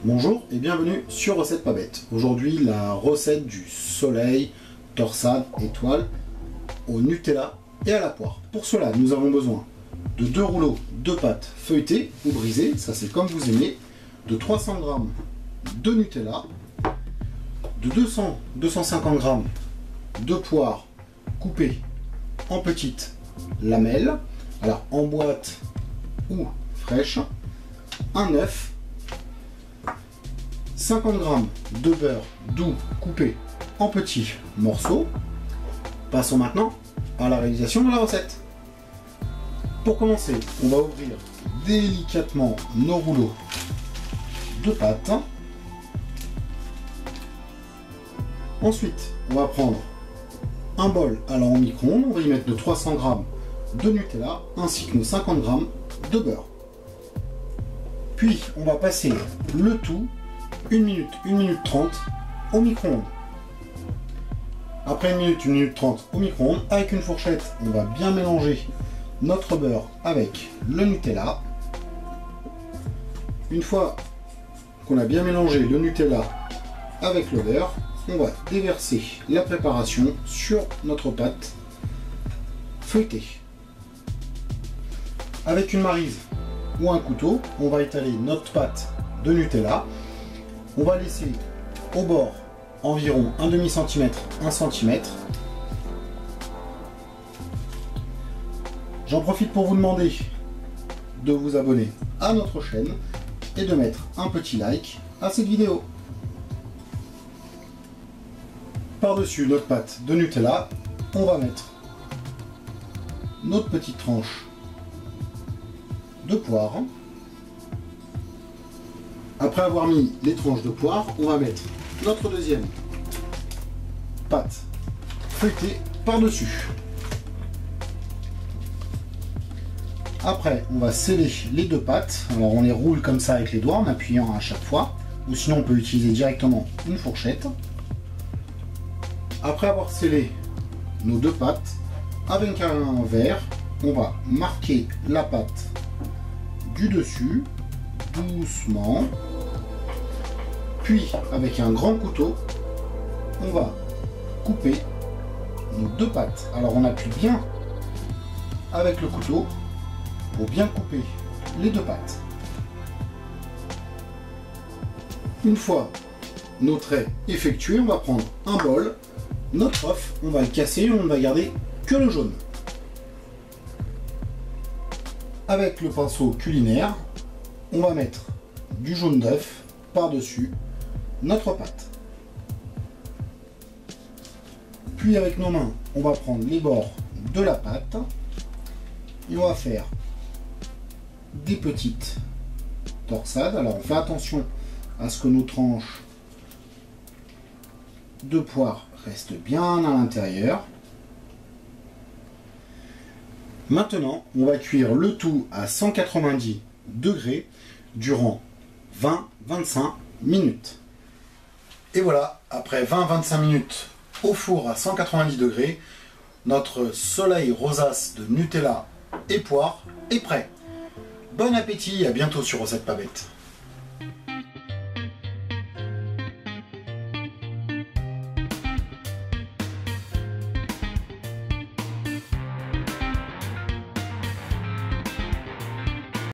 Bonjour et bienvenue sur Recette Pas Bête. Aujourd'hui, la recette du soleil, torsade, étoile au Nutella et à la poire. Pour cela, nous avons besoin de 2 rouleaux de pâte feuilletée ou brisée, ça c'est comme vous aimez, de 300 g de Nutella, de 250 g de poire coupée en petites lamelles, alors en boîte ou fraîche, un œuf, 50 g de beurre doux coupé en petits morceaux. Passons maintenant à la réalisation de la recette. Pour commencer, on va ouvrir délicatement nos rouleaux de pâte. Ensuite, on va prendre un bol allant au micro-ondes, on va y mettre de 300 g de Nutella ainsi que nos 50 g de beurre. Puis, on va passer le tout 1 minute 30 au micro-ondes. Après 1 minute 30 au micro-ondes, avec une fourchette, on va bien mélanger notre beurre avec le Nutella. Une fois qu'on a bien mélangé le Nutella avec le beurre, on va déverser la préparation sur notre pâte feuilletée. Avec une maryse ou un couteau, on va étaler notre pâte de Nutella. On va laisser au bord environ un demi centimètre, 1 cm. J'en profite pour vous demander de vous abonner à notre chaîne et de mettre un petit like à cette vidéo. Par-dessus notre pâte de Nutella, on va mettre notre petite tranche de poire. Après avoir mis les tranches de poire, on va mettre notre deuxième pâte feuilletée par-dessus. Après, on va sceller les deux pâtes. Alors on les roule comme ça avec les doigts en appuyant à chaque fois, ou sinon on peut utiliser directement une fourchette. Après avoir scellé nos deux pâtes, avec un verre, on va marquer la pâte du dessus, doucement. Puis, avec un grand couteau, on va couper nos deux pâtes. Alors on appuie bien avec le couteau pour bien couper les deux pâtes. Une fois nos traits effectués, on va prendre un bol, notre œuf, on va le casser et on ne va garder que le jaune. Avec le pinceau culinaire, on va mettre du jaune d'œuf par-dessus notre pâte. Puis avec nos mains, on va prendre les bords de la pâte et on va faire des petites torsades. Alors on fait attention à ce que nos tranches de poire restent bien à l'intérieur. Maintenant, on va cuire le tout à 190 degrés durant 20-25 minutes. Et voilà, après 20-25 minutes au four à 190 degrés, notre soleil rosace de Nutella et poire est prêt. Bon appétit et à bientôt sur Recette Pas Bête.